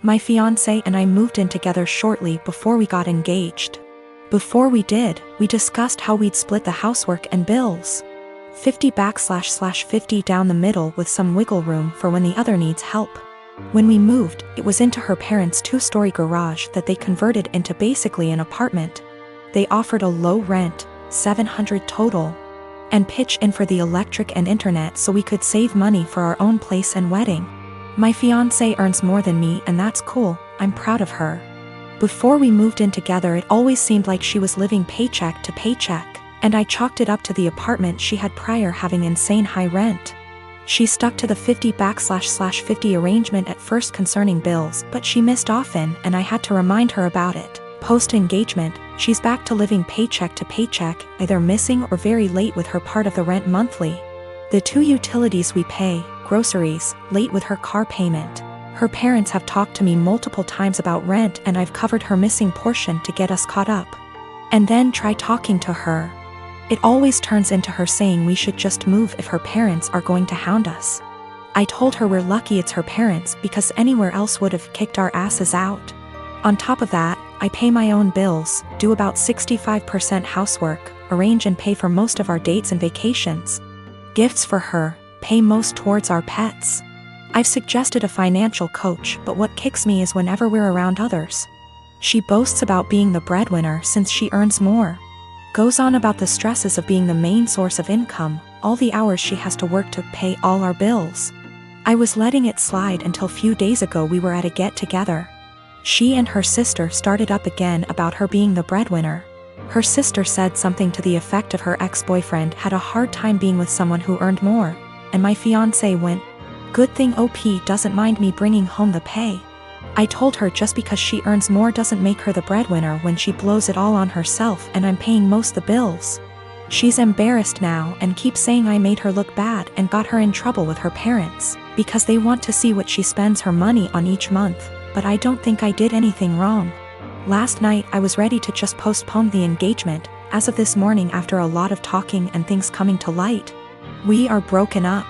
My fiancé and I moved in together shortly before we got engaged. Before we did, we discussed how we'd split the housework and bills. 50/50 down the middle with some wiggle room for when the other needs help. When we moved, it was into her parents' 2-story garage that they converted into basically an apartment. They offered a low rent, $700 total, and pitch in for the electric and internet so we could save money for our own place and wedding. My fiancé earns more than me, and that's cool. I'm proud of her. Before we moved in together, it always seemed like she was living paycheck to paycheck, and I chalked it up to the apartment she had prior having insane high rent. She stuck to the 50/50 arrangement at first concerning bills, but she missed often and I had to remind her about it. Post-engagement, she's back to living paycheck to paycheck, either missing or very late with her part of the rent monthly. The 2 utilities we pay, groceries, late with her car payment. Her parents have talked to me multiple times about rent and I've covered her missing portion to get us caught up. And then try talking to her. It always turns into her saying we should just move if her parents are going to hound us. I told her we're lucky it's her parents because anywhere else would have kicked our asses out. On top of that, I pay my own bills, do about 65% housework, arrange and pay for most of our dates and vacations. Gifts for her, pay most towards our pets. I've suggested a financial coach, but what kicks me is whenever we're around others. She boasts about being the breadwinner since she earns more. Goes on about the stresses of being the main source of income, all the hours she has to work to pay all our bills. I was letting it slide until few days ago we were at a get-together. She and her sister started up again about her being the breadwinner. Her sister said something to the effect of her ex-boyfriend had a hard time being with someone who earned more, and my fiancé went, "Good thing OP doesn't mind me bringing home the pay." I told her just because she earns more doesn't make her the breadwinner when she blows it all on herself and I'm paying most the bills. She's embarrassed now and keeps saying I made her look bad and got her in trouble with her parents, because they want to see what she spends her money on each month, but I don't think I did anything wrong. Last night I was ready to just postpone the engagement. As of this morning, after a lot of talking and things coming to light, we are broken up.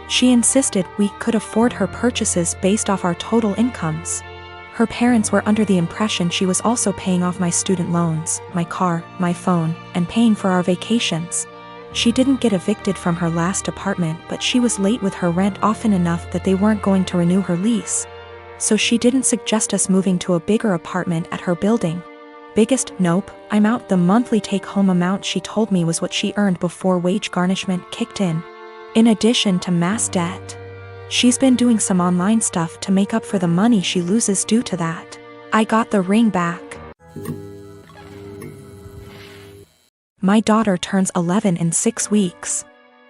She insisted we could afford her purchases based off our total incomes. Her parents were under the impression she was also paying off my student loans, my car, my phone, and paying for our vacations. She didn't get evicted from her last apartment, but she was late with her rent often enough that they weren't going to renew her lease. So she didn't suggest us moving to a bigger apartment at her building. Biggest nope, I'm out. The monthly take-home amount she told me was what she earned before wage garnishment kicked in addition to mass debt. She's been doing some online stuff to make up for the money she loses due to that. I got the ring back. My daughter turns 11 in 6 weeks.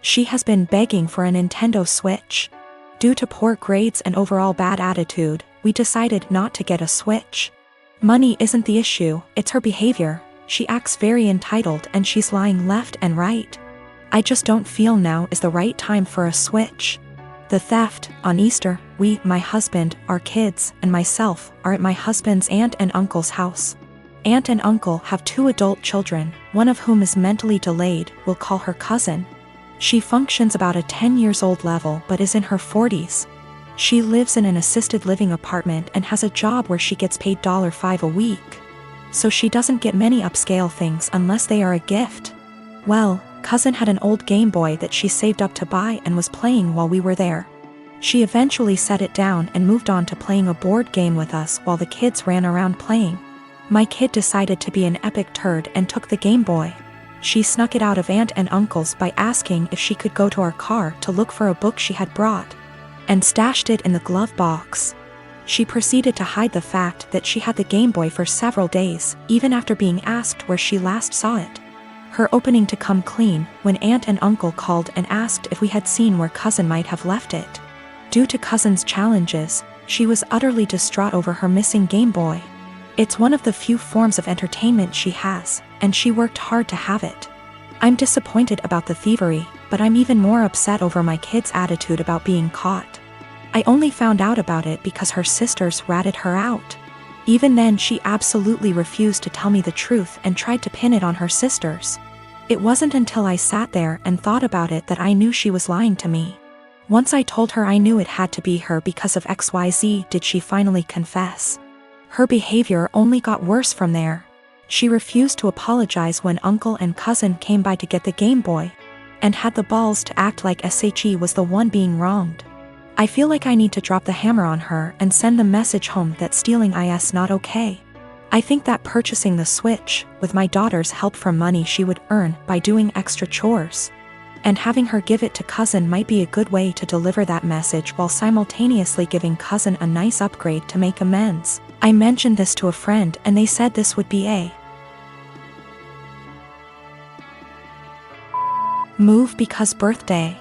She has been begging for a Nintendo Switch. Due to poor grades and overall bad attitude, we decided not to get a Switch. Money isn't the issue, it's her behavior. She acts very entitled and she's lying left and right. I just don't feel now is the right time for a Switch. The theft, on Easter, we, my husband, our kids, and myself, are at my husband's aunt and uncle's house. Aunt and uncle have 2 adult children, one of whom is mentally delayed, we'll call her cousin. She functions about a 10 years old level but is in her 40s. She lives in an assisted living apartment and has a job where she gets paid $5 a week. So she doesn't get many upscale things unless they are a gift. Well, cousin had an old Game Boy that she saved up to buy and was playing while we were there. She eventually set it down and moved on to playing a board game with us while the kids ran around playing. My kid decided to be an epic turd and took the Game Boy. She snuck it out of aunt and uncle's by asking if she could go to our car to look for a book she had brought, and stashed it in the glove box. She proceeded to hide the fact that she had the Game Boy for several days, even after being asked where she last saw it. Her opening to come clean when aunt and uncle called and asked if we had seen where cousin might have left it. Due to cousin's challenges, she was utterly distraught over her missing Game Boy. It's one of the few forms of entertainment she has, and she worked hard to have it. I'm disappointed about the thievery, but I'm even more upset over my kid's attitude about being caught. I only found out about it because her sisters ratted her out. Even then, she absolutely refused to tell me the truth and tried to pin it on her sisters. It wasn't until I sat there and thought about it that I knew she was lying to me. Once I told her I knew it had to be her because of XYZ, did she finally confess. Her behavior only got worse from there. She refused to apologize when uncle and cousin came by to get the Game Boy, and had the balls to act like SHE was the one being wronged. I feel like I need to drop the hammer on her and send the message home that stealing is not okay. I think that purchasing the Switch, with my daughter's help from money she would earn by doing extra chores, and having her give it to cousin might be a good way to deliver that message while simultaneously giving cousin a nice upgrade to make amends. I mentioned this to a friend and they said this would be a move because birthday.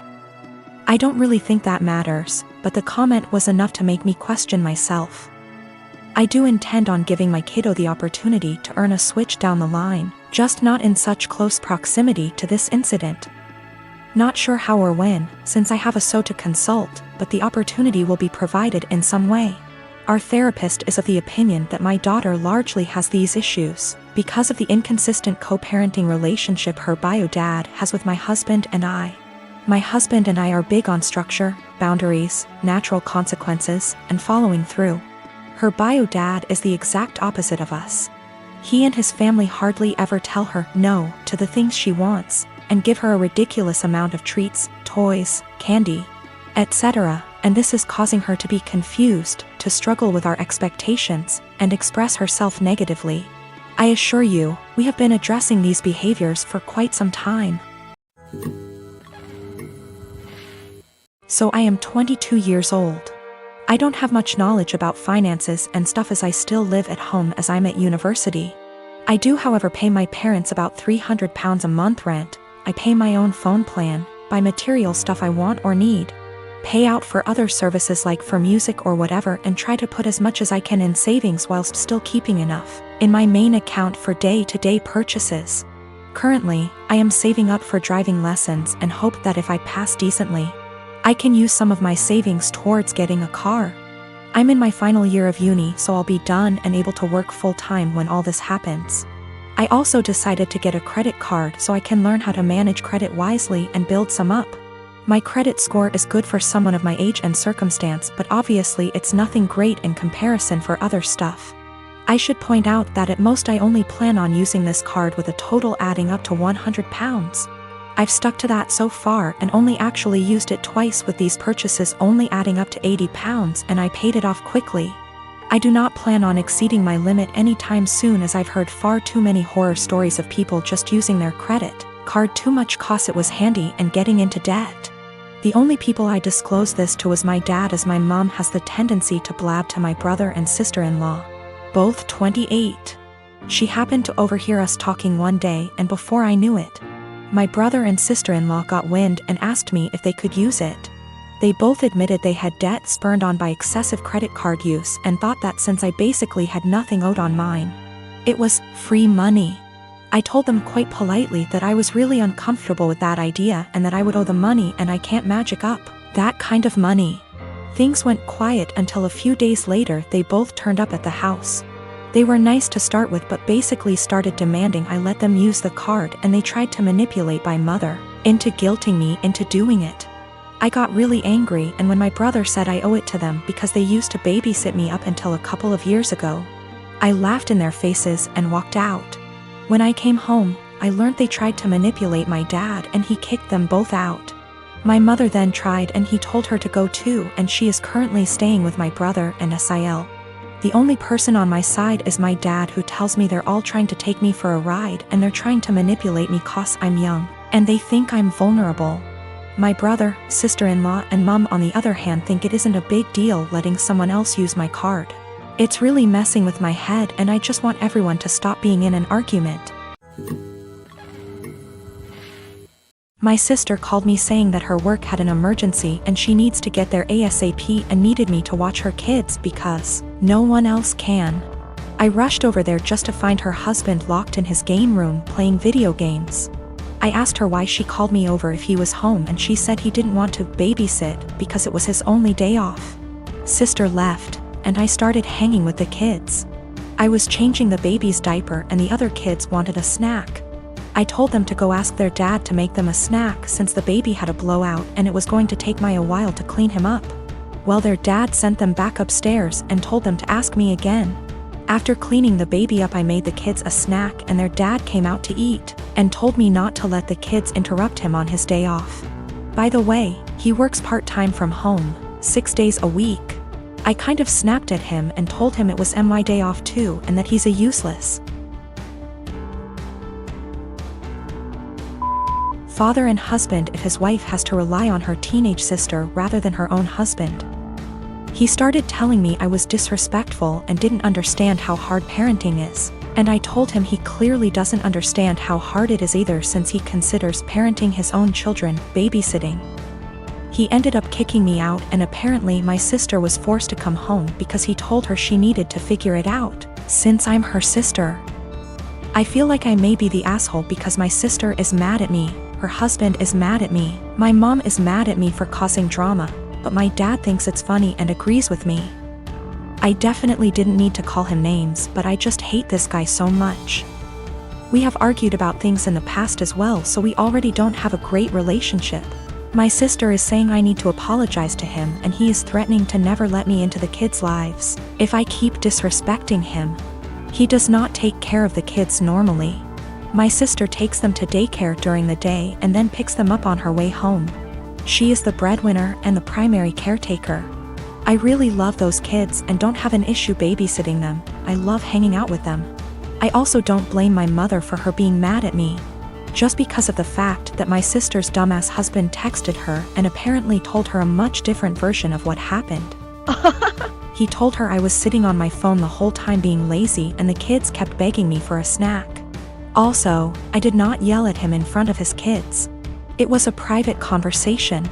I don't really think that matters, but the comment was enough to make me question myself. I do intend on giving my kiddo the opportunity to earn a Switch down the line, just not in such close proximity to this incident. Not sure how or when, since I have a SO to consult, but the opportunity will be provided in some way. Our therapist is of the opinion that my daughter largely has these issues because of the inconsistent co-parenting relationship her bio dad has with my husband and I. My husband and I are big on structure, boundaries, natural consequences, and following through. Her bio dad is the exact opposite of us. He and his family hardly ever tell her no to the things she wants, and give her a ridiculous amount of treats, toys, candy, etc., and this is causing her to be confused, to struggle with our expectations, and express herself negatively. I assure you, we have been addressing these behaviors for quite some time. So I am 22 years old. I don't have much knowledge about finances and stuff as I still live at home as I'm at university. I do however pay my parents about £300 a month rent, I pay my own phone plan, buy material stuff I want or need, pay out for other services like for music or whatever, and try to put as much as I can in savings whilst still keeping enough in my main account for day-to-day purchases. Currently, I am saving up for driving lessons and hope that if I pass decently, I can use some of my savings towards getting a car. I'm in my final year of uni, so I'll be done and able to work full-time when all this happens. I also decided to get a credit card so I can learn how to manage credit wisely and build some up. My credit score is good for someone of my age and circumstance, but obviously it's nothing great in comparison for other stuff. I should point out that at most I only plan on using this card with a total adding up to £100. I've stuck to that so far and only actually used it twice, with these purchases only adding up to £80, and I paid it off quickly. I do not plan on exceeding my limit anytime soon, as I've heard far too many horror stories of people just using their credit card too much cause it was handy and getting into debt. The only people I disclosed this to was my dad, as my mom has the tendency to blab to my brother and sister-in-law, both 28. She happened to overhear us talking one day, and before I knew it, my brother and sister-in-law got wind and asked me if they could use it. They both admitted they had debt spurned on by excessive credit card use and thought that since I basically had nothing owed on mine, it was free money. I told them quite politely that I was really uncomfortable with that idea and that I would owe the money, and I can't magic up that kind of money. Things went quiet until a few days later they both turned up at the house. They were nice to start with, but basically started demanding I let them use the card, and they tried to manipulate my mother into guilting me into doing it. I got really angry, and when my brother said I owe it to them because they used to babysit me up until a couple of years ago, I laughed in their faces and walked out. When I came home, I learned they tried to manipulate my dad and he kicked them both out. My mother then tried and he told her to go too, and she is currently staying with my brother and Sil. The only person on my side is my dad, who tells me they're all trying to take me for a ride and they're trying to manipulate me cause I'm young and they think I'm vulnerable. My brother, sister-in-law, and mom on the other hand think it isn't a big deal letting someone else use my card. It's really messing with my head, and I just want everyone to stop being in an argument. My sister called me saying that her work had an emergency and she needs to get there ASAP and needed me to watch her kids because no one else can. I rushed over there just to find her husband locked in his game room playing video games. I asked her why she called me over if he was home, and she said he didn't want to babysit because it was his only day off. Sister left, and I started hanging with the kids. I was changing the baby's diaper and the other kids wanted a snack. I told them to go ask their dad to make them a snack since the baby had a blowout and it was going to take Maya a while to clean him up. Well, their dad sent them back upstairs and told them to ask me again. After cleaning the baby up, I made the kids a snack and their dad came out to eat and told me not to let the kids interrupt him on his day off. By the way, he works part-time from home, 6 days a week. I kind of snapped at him and told him it was my day off too and that he's a useless father and husband if his wife has to rely on her teenage sister rather than her own husband. He started telling me I was disrespectful and didn't understand how hard parenting is, and I told him he clearly doesn't understand how hard it is either since he considers parenting his own children babysitting. He ended up kicking me out and apparently my sister was forced to come home because he told her she needed to figure it out, since I'm her sister. I feel like I may be the asshole because my sister is mad at me, her husband is mad at me, my mom is mad at me for causing drama, but my dad thinks it's funny and agrees with me. I definitely didn't need to call him names, but I just hate this guy so much. We have argued about things in the past as well, so we already don't have a great relationship. My sister is saying I need to apologize to him and he is threatening to never let me into the kids' lives if I keep disrespecting him. He does not take care of the kids normally. My sister takes them to daycare during the day and then picks them up on her way home. She is the breadwinner and the primary caretaker. I really love those kids and don't have an issue babysitting them. I love hanging out with them. I also don't blame my mother for her being mad at me, just because of the fact that my sister's dumbass husband texted her and apparently told her a much different version of what happened. He told her I was sitting on my phone the whole time being lazy and the kids kept begging me for a snack. Also, I did not yell at him in front of his kids. It was a private conversation.